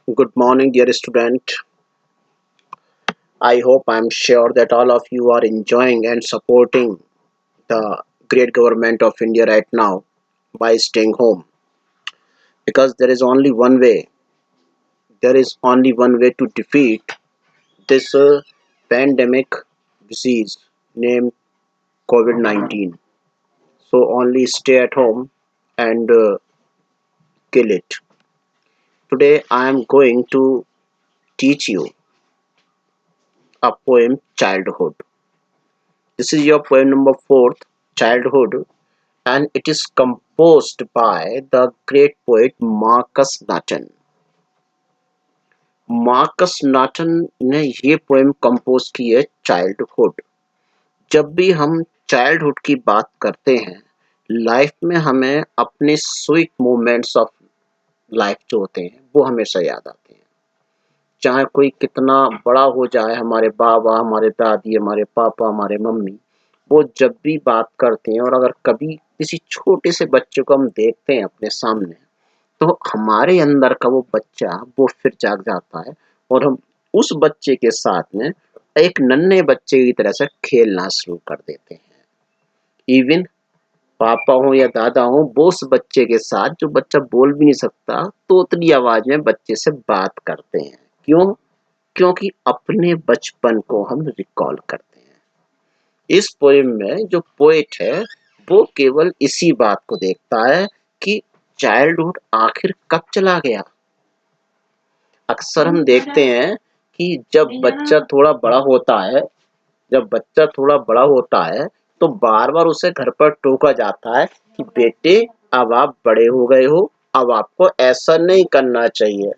Good morning, dear student. I hope I'm sure that all of you are enjoying and supporting the great government of India right now by staying home because there is only one way to defeat this pandemic disease named COVID-19. So only stay at home and kill it. Today I am going to teach you a poem Childhood. This is your poem number 4th, Childhood, and it is composed by the great poet Markus Natten. Markus Natten ने ये poem compose की है childhood. जब भी हम childhood की बात करते हैं लाइफ में हमें अपने स्वीट मोमेंट्स ऑफ लाइफ जो होते हैं वो हमेशा याद आते हैं। चाहे कोई कितना बड़ा हो जाए, हमारे बाबा, हमारे दादी, हमारे पापा, हमारे मम्मी, वो जब भी बात करते हैं और अगर कभी किसी छोटे से बच्चे को हम देखते हैं अपने सामने तो हमारे अंदर का वो बच्चा वो फिर जाग जाता है और हम उस बच्चे के साथ में एक नन्हे बच्चे की तरह से खेलना शुरू कर देते हैं। इवन पापा हो या दादा हो वो उस बच्चे के साथ, जो बच्चा बोल भी नहीं सकता, तोतली आवाज में बच्चे से बात करते हैं। क्यों? क्योंकि अपने बचपन को हम रिकॉल करते हैं। इस पोएम में जो पोएट है वो केवल इसी बात को देखता है कि चाइल्डहुड आखिर कब चला गया। अक्सर हम देखते हैं कि जब बच्चा थोड़ा बड़ा होता है तो बार बार उसे घर पर टोका जाता है कि बेटे, अब आप बड़े हो गए हो, अब आपको ऐसा नहीं करना चाहिए।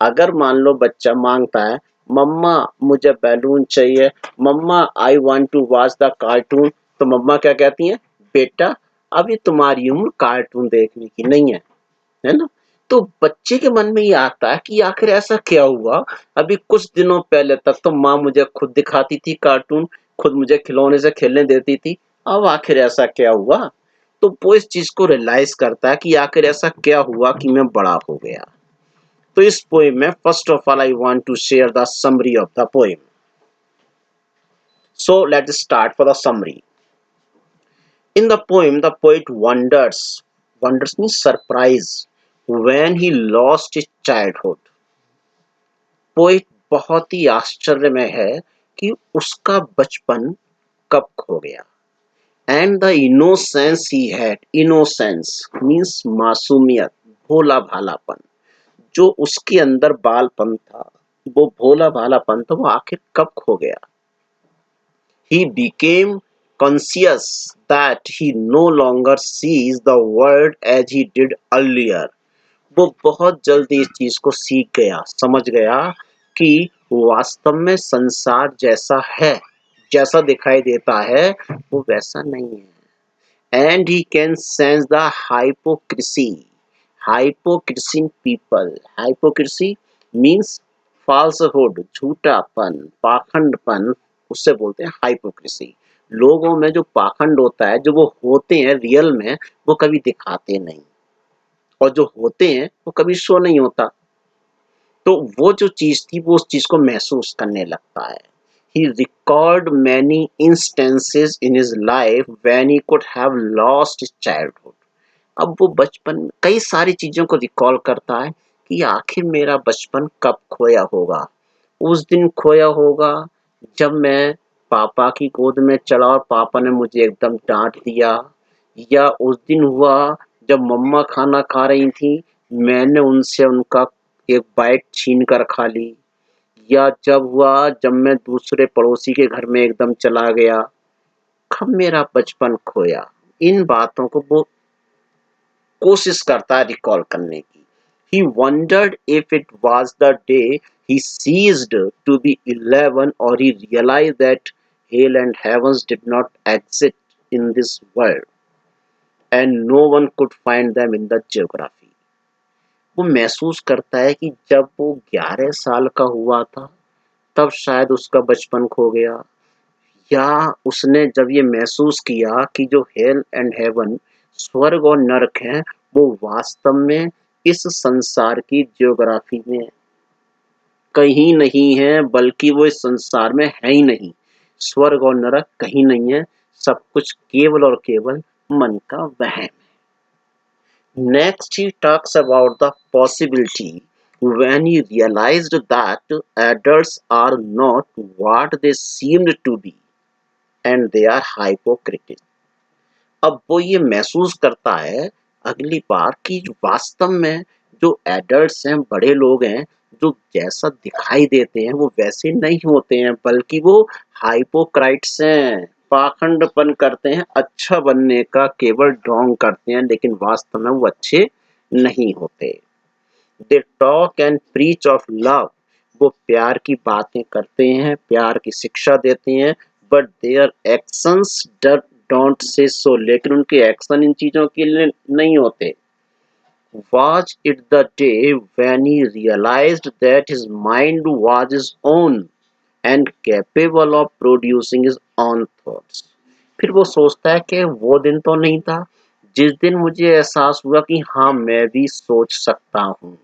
अगर मान लो बच्चा मांगता है, मम्मा मुझे बैलून चाहिए, मम्मा I want to watch the cartoon, तो मम्मा क्या कहती है, बेटा अभी तुम्हारी उम्र कार्टून देखने की नहीं है ना। तो बच्चे के मन में ये आता है कि आखिर ऐसा क्या हुआ, अभी कुछ दिनों पहले तक तो माँ मुझे खुद दिखाती थी कार्टून, खुद मुझे खिलौने से खेलने देती थी, अब आखिर ऐसा क्या हुआ। तो वो इस चीज को रियलाइज करता है कि आखिर ऐसा क्या हुआ कि मैं बड़ा हो गया। तो इस पोएम में first of all I want to share the summary of the poem. So let's start for the summary. In the poem, the poet wonders means surprise, when he lost his childhood. Poet बहुत ही आश्चर्य में है कि उसका बचपन कब खो गया। And the innocence he had, innocence means मासूमियत, भोला भालापन, जो उसके अंदर बालपन था, वो भोला भालापन था, वो आखिर कब खो गया। He became conscious that he no longer sees the world as he did earlier. वो बहुत जल्दी इस चीज को सीख गया, समझ गया कि वास्तव में संसार जैसा है, जैसा दिखाई देता है, वो वैसा नहीं है। And he can sense the hypocrisy in people. Hypocrisy means falsehood, झूठापन, पाखंडपन, उससे बोलते हैं हाइपोक्रेसी। लोगों में जो पाखंड होता है, जो वो होते हैं रियल में, वो कभी दिखाते नहीं, और जो होते हैं वो कभी शो नहीं होता। तो वो जो चीज थी वो उस चीज को महसूस करने लगता है। He recalled many instances in his life when he could have lost his childhood. अब वो बचपन में कई सारी चीजों को रिकॉल करता है कि आखिर मेरा बचपन कब खोया होगा। उस दिन खोया होगा जब मैं पापा की गोद में चढ़ा और पापा ने मुझे एकदम डांट दिया, या उस दिन हुआ जब मम्मा खाना खा रही थी, मैंने उनसे उनका एक बाइट छीन कर खा ली, या जब हुआ जब मैं दूसरे पड़ोसी के घर में एकदम चला गया। कब मेरा बचपन खोया, इन बातों को वो कोशिश करता है रिकॉल करने की। He wondered if it was the day he ceased to be 11 or he realized that hell and heavens did not exist in this world and no one could find them in the geography. वो महसूस करता है कि जब वो 11 साल का हुआ था तब शायद उसका बचपन खो गया, या उसने जब ये महसूस किया कि जो हेल एंड हेवन, स्वर्ग और नरक हैं, वो वास्तव में इस संसार की जियोग्राफी में कहीं नहीं है, बल्कि वो इस संसार में है ही नहीं। स्वर्ग और नरक कहीं नहीं है, सब कुछ केवल और केवल मन का वहम। Next, he talks about the possibility when he realized that adults are not what they seemed to be and they are hypocrites. अब वो ये महसूस करता है अगली बार कि वास्तव में जो एडल्ट्स हैं, बड़े लोग हैं, जो जैसा दिखाई देते हैं वो वैसे नहीं होते हैं, बल्कि वो हाइपोक्राइट्स हैं, पाखंडपन करते हैं, अच्छा बनने का केवल ढोंग करते हैं, लेकिन वास्तव में वो अच्छे नहीं होते। They talk and preach of love, वो प्यार की बातें करते हैं, प्यार की शिक्षा देते हैं, but their actions don't say सो, लेकिन उनके एक्शन इन चीजों के लिए नहीं होते। Was it the day when he realized that his mind was his own and capable of producing his own thoughts? फिर वो सोचता है कि वो दिन तो नहीं था जिस दिन मुझे एहसास हुआ कि हाँ, मैं भी सोच सकता हूँ।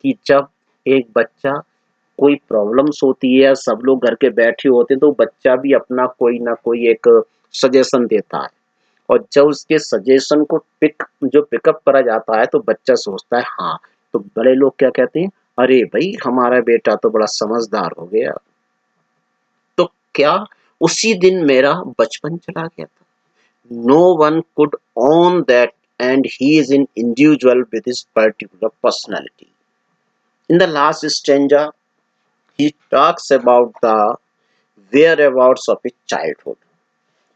कि जब एक बच्चा कोई प्रॉब्लम्स होती है या सब लोग घर के बैठे होते हैं तो बच्चा भी अपना कोई ना कोई एक सजेशन देता है, और जब उसके सजेशन को पिकअप करा जाता है तो बच्चा सोचता है हाँ, तो बड़े लोग क्या कहते हैं, अरे भाई हमारा बेटा तो बड़ा समझदार हो गया। तो क्या उसी दिन मेरा बचपन चला गया था? No one could own that and he is in individual with his particular personality. In the last stanza, he talks about the whereabouts of his childhood.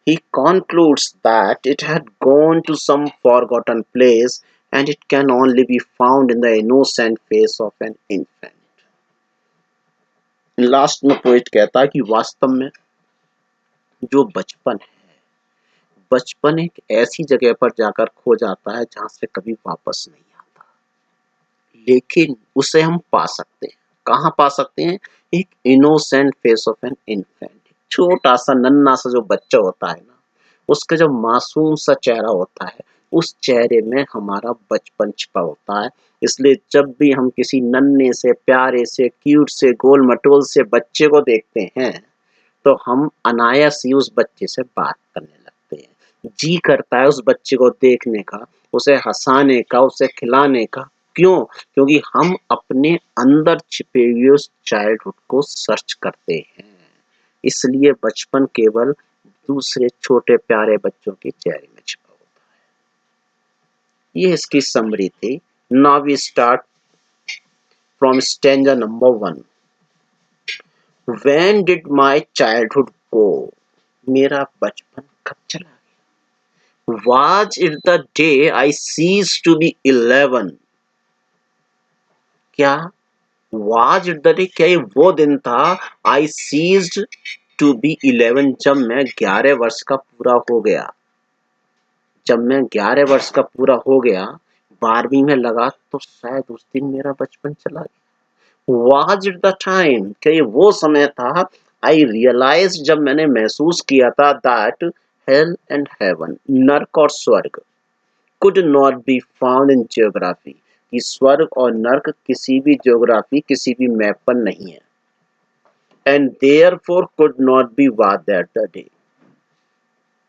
He concludes that it had gone to some forgotten place and it can only be found in the innocent face of an infant. Last में poet कहता है कि वास्तव में जो बचपन है, बचपन एक ऐसी जगह पर जाकर खो जाता है जहां से कभी वापस नहीं आता, लेकिन उसे हम पा सकते हैं। कहाँ पा सकते हैं? एक innocent face of an infant, छोटा सा नन्हा सा जो बच्चा होता है ना, उसका जो मासूम सा चेहरा होता है, उस चेहरे में हमारा बचपन छिपा होता है। इसलिए जब भी हम किसी नन्हे से, प्यारे से, क्यूट से, गोल मटोल से बच्चे को देखते हैं तो हम अनायास ही उस बच्चे से बात करने लगते हैं। जी करता है उस बच्चे को देखने का, उसे हंसाने का, उसे खिलाने का। क्यों? क्योंकि हम अपने अंदर छिपे हुए उस चाइल्डहुड को सर्च करते हैं। इसलिए बचपन केवल दूसरे छोटे प्यारे बच्चों के चेहरे में छिपा होता है। ये इसकी समरी थी। Now we start from stanza number 1। When did my childhood go? मेरा बचपन कब चला गया? Was it the day I ceased to be 11? क्या was it the day, क्या ये वो दिन था I ceased to be 11, जब मैं 11 वर्ष का पूरा हो गया? जब मैं 11 वर्ष का पूरा हो गया, 12वीं में लगा, तो शायद उस दिन मेरा बचपन चला गया। Was it the time, क्या ये वो समय था I realized, जब मैंने महसूस किया था that hell and heaven, नर्क और स्वर्ग, could not be found in geography, कि स्वर्ग और नर्क किसी भी ज्योग्राफी, किसी भी मैप पर नहीं है, and therefore could not be was that the day,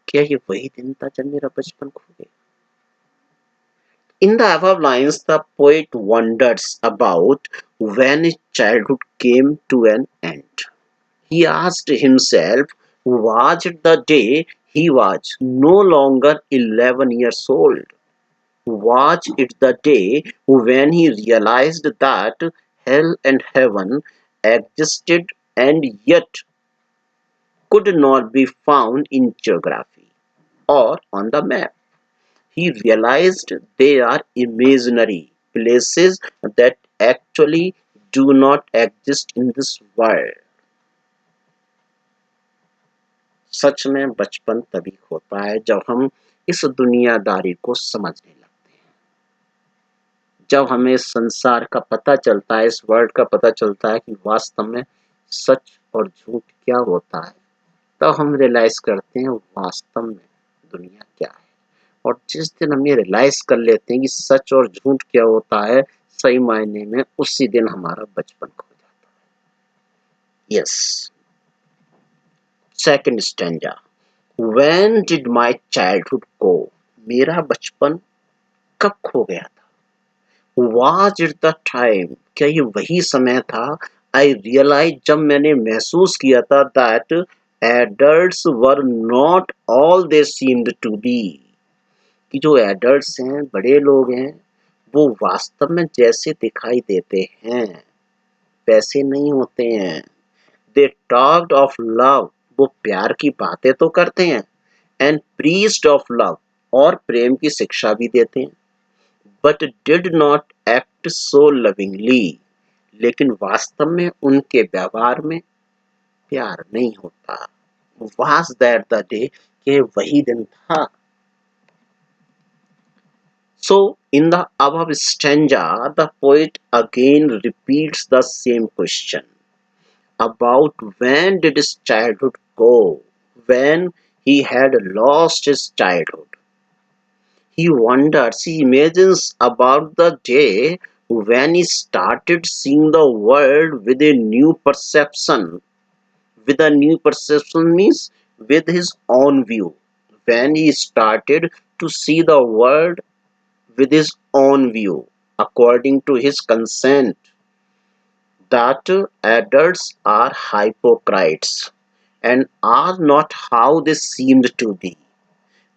क्या ये वही दिन था जब मेरा बचपन खो गया? In the above lines, the poet wonders about when his childhood came to an end. He asked himself, was it the day he was no longer 11 years old? Was it the day when he realized that hell and heaven existed and yet could not be found in geography or on the map? He realized they are imaginary places that actually do not exist in this world. सच में बचपन तभी होता है जब हम इस दुनियादारी को समझने लगते हैं, जब हमें इस संसार का पता चलता है, इस वर्ल्ड का पता चलता है कि वास्तव में सच और झूठ क्या होता है, तब हम रियलाइज करते हैं वास्तव में दुनिया क्या है। और जिस दिन हम ये रियलाइज कर लेते हैं कि सच और झूठ क्या होता है, सही मायने में उसी दिन हमारा बचपन खो जाता है। Yes, second stanza, when did my childhood गो, मेरा बचपन कब खो गया था? वाज इट द टाइम, क्या ये वही समय था? आई रियलाइज, जब मैंने महसूस किया था that adults were not all they seemed to be, कि जो एडल्ट्स हैं, बड़े लोग हैं, वो वास्तव में जैसे दिखाई देते हैं वैसे नहीं होते हैं। दे टॉक्ड ऑफ लव, वो प्यार की बातें तो करते हैं, एंड प्रीच्ड ऑफ लव, और प्रेम की शिक्षा भी देते हैं, but did not act so lovingly, लेकिन वास्तव में उनके व्यवहार में प्यार नहीं होता। वाज दैट द डे, के वही दिन था। So, in the above stanza, the poet again repeats the same question about when did his childhood go, when he had lost his childhood. He wonders, he imagines about the day when he started seeing the world with a new perception. With a new perception means with his own view. When he started to see the world with his own view, according to his consent, that adults are hypocrites and are not how they seemed to be.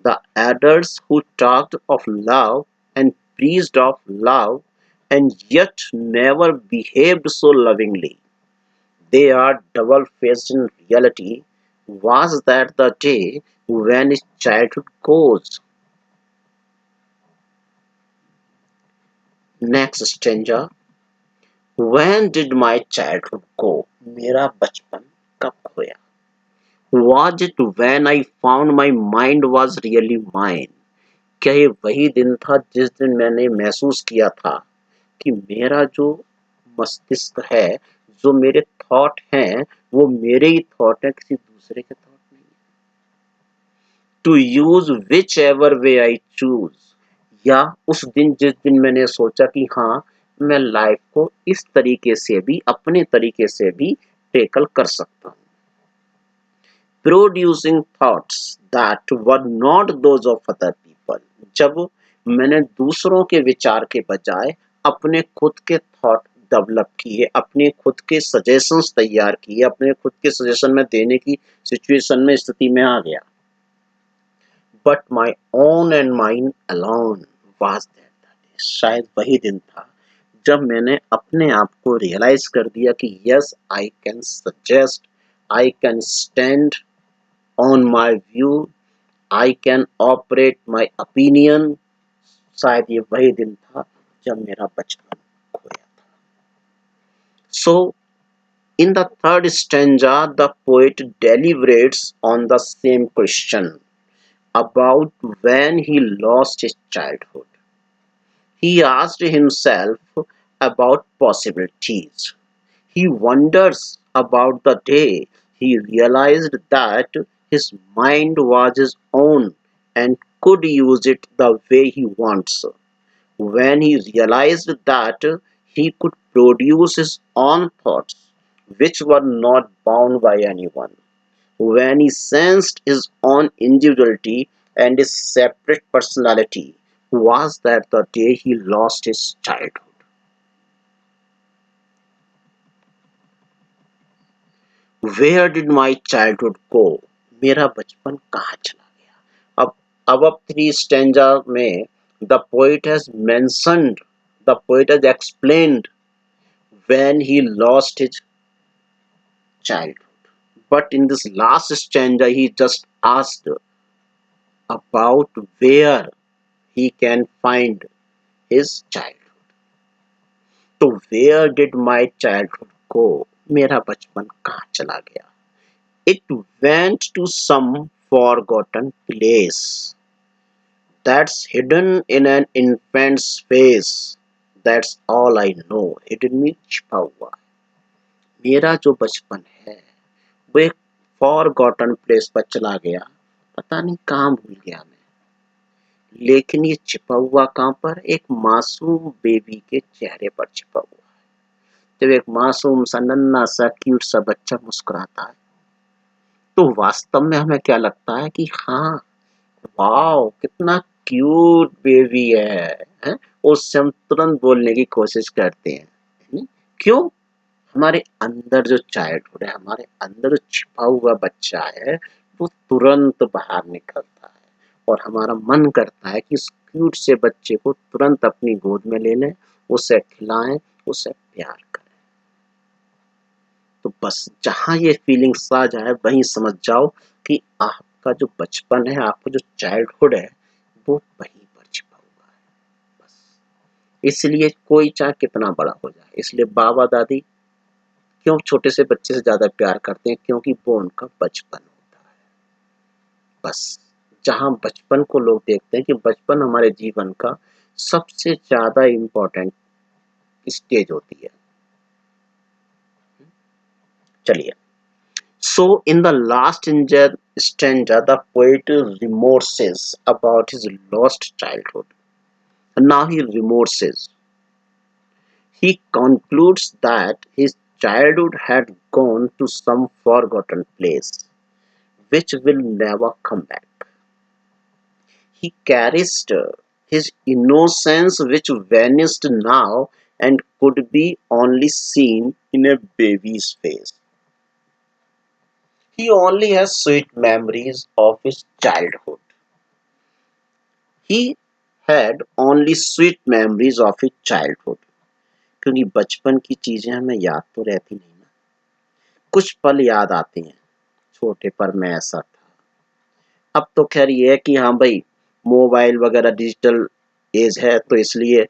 The adults who talked of love and preached of love and yet never behaved so lovingly. They are double-faced in reality. Was that the day when his childhood goes? Next stanza. When did my childhood go? मेरा बचपन कब खोया? Was it when I found my mind was really mine? क्या ये वही दिन था जिस दिन मैंने महसूस किया था कि मेरा जो मस्तिष्क है, जो मेरे थॉट हैं, वो मेरे ही थॉट हैं, किसी दूसरे के थॉट नहीं। To use whichever way I choose, या उस दिन जिस दिन मैंने सोचा कि हाँ, मैं लाइफ को इस तरीके से भी, अपने तरीके से भी टेकल कर सकता हूँ। Producing thoughts that were not those of other people, जब मैंने दूसरों के विचार के बजाय अपने खुद के थॉट डेवलप किए, अपने खुद के सजेशंस तैयार किए, अपने खुद के सजेशन में देने की सिचुएशन में, स्थिति में आ गया। But my own and mine alone was that, शायद वही दिन था जब मैंने अपने आप को रियलाइज कर दिया कि yes, I can suggest, I can stand on my view, I can operate my opinion. शायद ये वही दिन था जब मेरा बचपन खोया था। सो in the third stanza, the poet deliberates on the same question about when he lost his childhood. He asked himself about possibilities. He wonders about the day he realized that his mind was his own and could use it the way he wants. When he realized that he could produce his own thoughts, which were not bound by anyone. When he sensed his own individuality and his separate personality, was that the day he lost his childhood. Where did my childhood go? मेरा बचपन कहाँ चला गया? अब three stanza में the poet has mentioned, the poet has explained when he lost his childhood. But in this last stanza, he just asked about where he can find his childhood. तो where did my childhood go? मेरा बचपन कहाँ चला गया? It went to some forgotten place that's hidden in an infant's face. That's all I know. Hidden means छिपा हुआ। मेरा जो बचपन है वो एक फॉरगॉटन प्लेस पर चला गया, पता नहीं कहाँ भूल गया मैं, लेकिन ये छिपा हुआ कहाँ पर? एक मासूम बेबी के चेहरे पर छिपा हुआ है। जब एक मासूम सा नन्हा सा क्यूट सा बच्चा मुस्कुराता है तो वास्तव में हमें क्या लगता है कि हाँ, वाओ कितना क्यूट बेबी है? उससे हम तुरंत बोलने की कोशिश करते हैं। है? क्यों? हमारे अंदर जो चाइल्डहुड है, हमारे अंदर जो छिपा हुआ बच्चा है, वो तुरंत बाहर निकलता है और हमारा मन करता है कि इस क्यूट से बच्चे को तुरंत अपनी गोद में ले लें, उसे खिलाएं, उसे प्यार करें। तो बस जहाँ ये फीलिंग्स आ जाए वहीं समझ जाओ कि आपका जो बचपन है, आपका जो चाइल्डहुड है, वो वहीं पर छिपा हुआ है। बस इसलिए कोई चाहे कितना बड़ा हो जाए, इसलिए बाबा दादी क्यों छोटे से बच्चे से ज्यादा प्यार करते हैं? क्योंकि वो उनका बचपन होता है। बस जहाँ बचपन को लोग देखते हैं कि बचपन हमारे जीवन का सबसे ज्यादा इम्पोर्टेंट स्टेज होती है। चलिए, so in the last stanza, the poet remorses about his lost childhood. Now he remorses. He concludes that his childhood had gone to some forgotten place, which will never come back. He carries his innocence, which vanished now and could be only seen in a baby's face. He only has sweet memories of his childhood. He had only sweet memories of his childhood. क्योंकि बचपन की चीजें हमें याद तो रहती नहीं ना, कुछ पल याद आते हैं, छोटे पर मैं ऐसा था। अब तो खैर ये है कि हाँ भाई, मोबाइल वगैरह डिजिटल एज है, तो इसलिए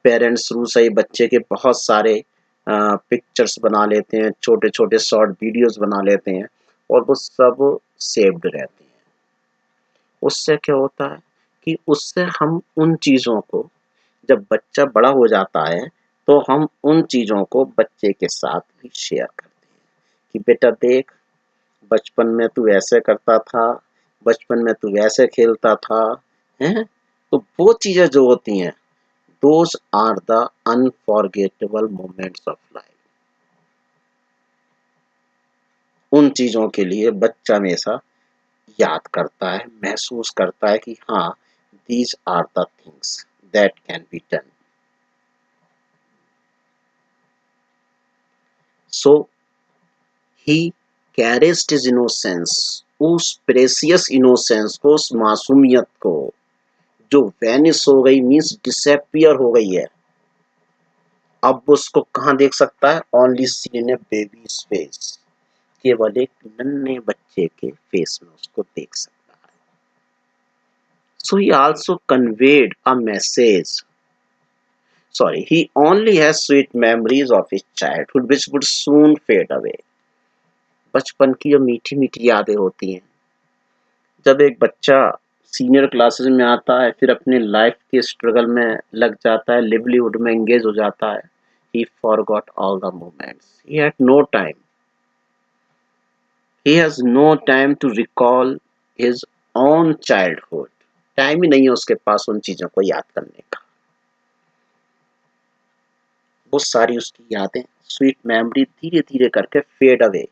पेरेंट्स शुरू से ही बच्चे के बहुत सारे पिक्चर्स बना लेते हैं, छोटे छोटे शॉर्ट वीडियोस बना लेते हैं और वो सब सेव्ड रहते हैं। उससे क्या होता है कि उससे हम उन चीज़ों को, जब बच्चा बड़ा हो जाता है तो हम उन चीज़ों को बच्चे के साथ भी शेयर करते हैं कि बेटा देख, बचपन में तू ऐसे करता था, बचपन में तू ऐसे खेलता था, हैं? तो वो चीज़ें जो होती हैं, those are the unforgettable moments of life. उन चीज़ों के लिए बच्चा हमेशा याद करता है, महसूस करता है कि हाँ, these are the things that can be done. So he carries his innocence, उस प्रेसियस इनोसेंस को, उस मासूमियत को जो वैनिश हो गई, मीन्स डिसअपियर हो गई है। अब उसको कहाँ देख सकता है? Only seen in A babies face. केवल एक नन्हे बच्चे के फेस में उसको देख सकता है। So he also conveyed a message. Sorry, he only has sweet memories of his childhood which would soon fade away. बचपन की जो मीठी मीठी यादें होती हैं, जब एक बच्चा सीनियर क्लासेस में आता है, फिर अपनी लाइफ के स्ट्रगल में लग जाता है, लिवलीहुड में एंगेज हो जाता है, he forgot all the moments. He had no time. He has no time to recall his own childhood. Time ही नहीं है उसके पास उन चीजों को याद करने का। वो सारी उसकी यादें, स्वीट मेमोरी धीरे धीरे करके फेड अवे,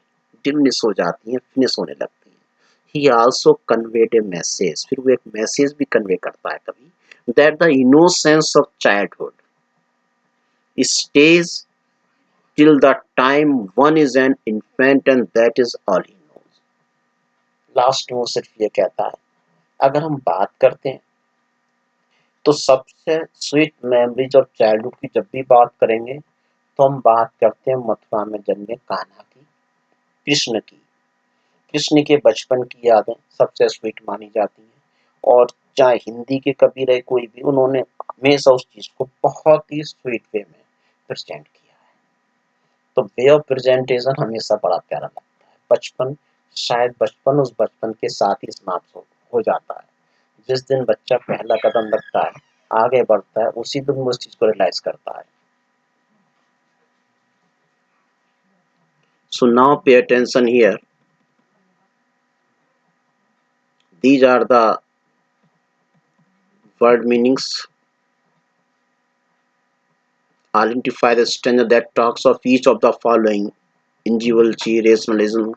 डिमिनिश हो जाती हैं, फिनिश होने लगती हैं। He also conveyed a message, फिर वो एक मैसेज भी कन्वे करता है कभी, that the innocence of childhood stage till the time one is an infant and that is all he knows. Last में वो सिर्फ ये कहता है, अगर हम बात करते हैं तो सबसे स्वीट मेमोरीज ऑफ चाइल्डहुड की जब भी बात करेंगे तो हम बात करते हैं मथुरा में जन्मे कान्हा की, कृष्ण की। कृष्ण के बचपन की यादें सबसे स्वीट मानी जाती हैं और चाहे हिंदी के कवि रहे कोई भी, उन्होंने हमेशा उस चीज को बहुत ही स्वीट वे में प्रेजेंट किया है। तो वे ऑफ प्रेजेंटेशन हमेशा बड़ा प्यारा लगता है। बचपन, शायद बचपन उस बचपन के साथ ही समाप्त हो जाता है। जिस दिन बच्चा पहला कदम रखता है, आगे बढ़ता है, उसी दिन वो उस चीज को रियलाइज करता है। So now pay attention here. These are the word meanings Identify the stranger that talks of each of the following: individuality, rationalism,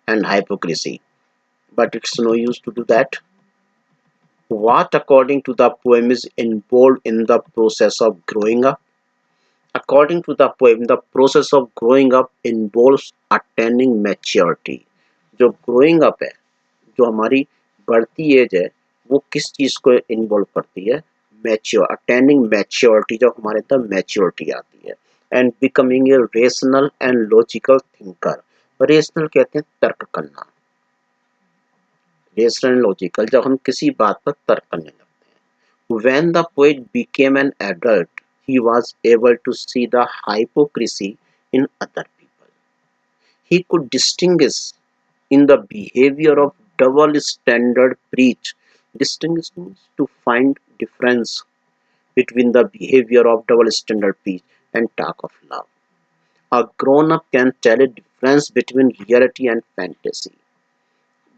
and hypocrisy. But it's no use to do that. What, according to the poem, is involved in the process of growing up? According to the poem, the process of growing up involves attaining maturity. जो growing up है, जो हमारी बढ़ती as है, वो किस चीज को इन्वॉल्व करती है? मैच्योर, अटेनिंग मैच्योरिटी, जब हमारे अंदर मैच्योरिटी आती है, and becoming a rational and logical thinker. Rational कहते हैं तर्क करना, रेशनल लॉजिकल जब हम किसी बात पर तर्क करने लगते हैं। When the poet became an adult, he was able to see the hypocrisy in other people. He could distinguish in the behavior of double standard preach. Distinguish means to find difference between the behavior of double standard preach and talk of love. A grown up can tell a difference between reality and fantasy.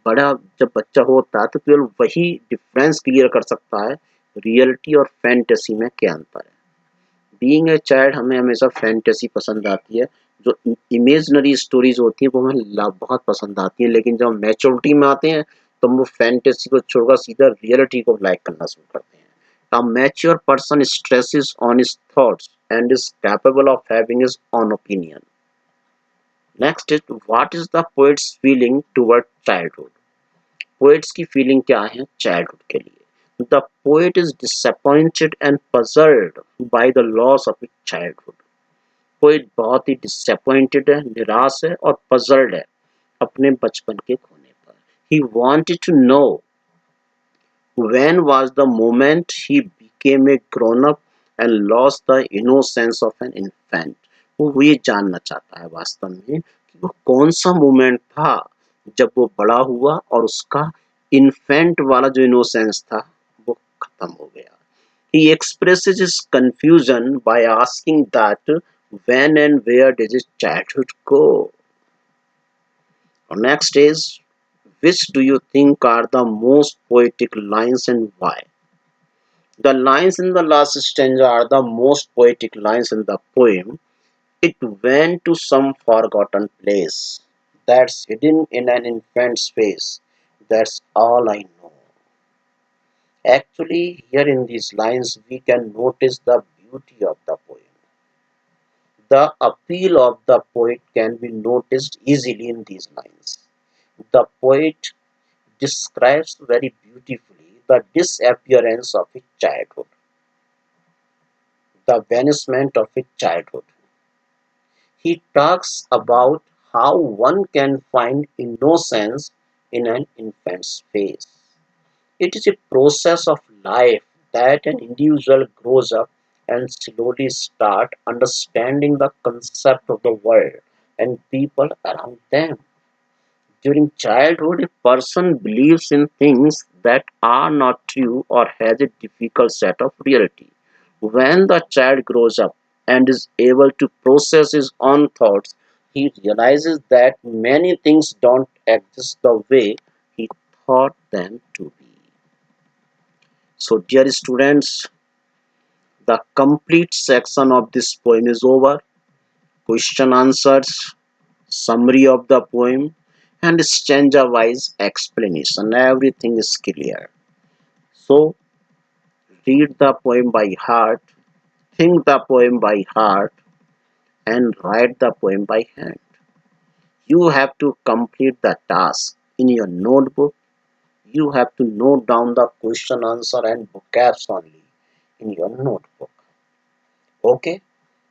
बड़ा जब बच्चा होता है तो केवल वही difference clear कर सकता है रियलिटी और फैंटेसी में क्या अंतर है। बीइंग ए चाइल्ड हमें हमेशा फैंटेसी पसंद आती है, जो इमेजनरी स्टोरीज होती हैं वो हमें बहुत पसंद आती हैं, लेकिन जब हम मैच्योरिटी में आते हैं तो हम वो फैंटेसी को छोड़कर सीधा रियलिटी को लाइक करना शुरू करते हैं। A mature person stresses on his thoughts and is capable of having his own opinion. Next is, what is the poet's feeling toward childhood? Poets की फीलिंग क्या है चाइल्डहुड के लिए? The poet is disappointed and puzzled by the loss of its childhood. Poet बहुत ही disappointed है, निराश है और पजल्ड है अपने बचपन के खोने पर। He wanted to know when was the moment he became a grown up and lost the innocence of an infant. वो ये जानना चाहता है वास्तव में कि वो कौन सा मोमेंट था जब वो बड़ा हुआ और उसका इन्फेंट वाला जो इनोसेंस था वो खत्म हो गया। He expresses his confusion by asking that when and where did his childhood go? Next is, which do you think are the most poetic lines and why? The lines in the last stanza are the most poetic lines in the poem. It went to some forgotten place that's hidden in an infant's face. That's all I know. Actually, here in these lines, we can notice the beauty of the poem. The appeal of the poet can be noticed easily in these lines. The poet describes very beautifully the disappearance of his childhood, the vanishment of his childhood. He talks about how one can find innocence in an infant's face. It is a process of life that an individual grows up and slowly start understanding the concept of the world and people around them. During childhood, a person believes in things that are not true or has a difficult set of reality. When the child grows up and is able to process his own thoughts, he realizes that many things don't exist the way he thought them to be. So, dear students, the complete section of this poem is over. Question answers, summary of the poem, and stanza wise explanation. Everything is clear. So, read the poem by heart, think the poem by heart, and write the poem by hand. You have to complete the task in your notebook. You have to note down the question answer and vocabs only in your notebook. Okay,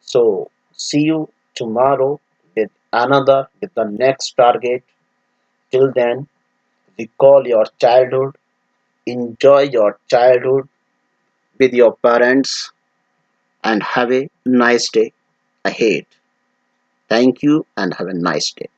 so see you tomorrow with the next target. Till then, recall your childhood, enjoy your childhood with your parents, and have a nice day ahead. Thank you and have a nice day.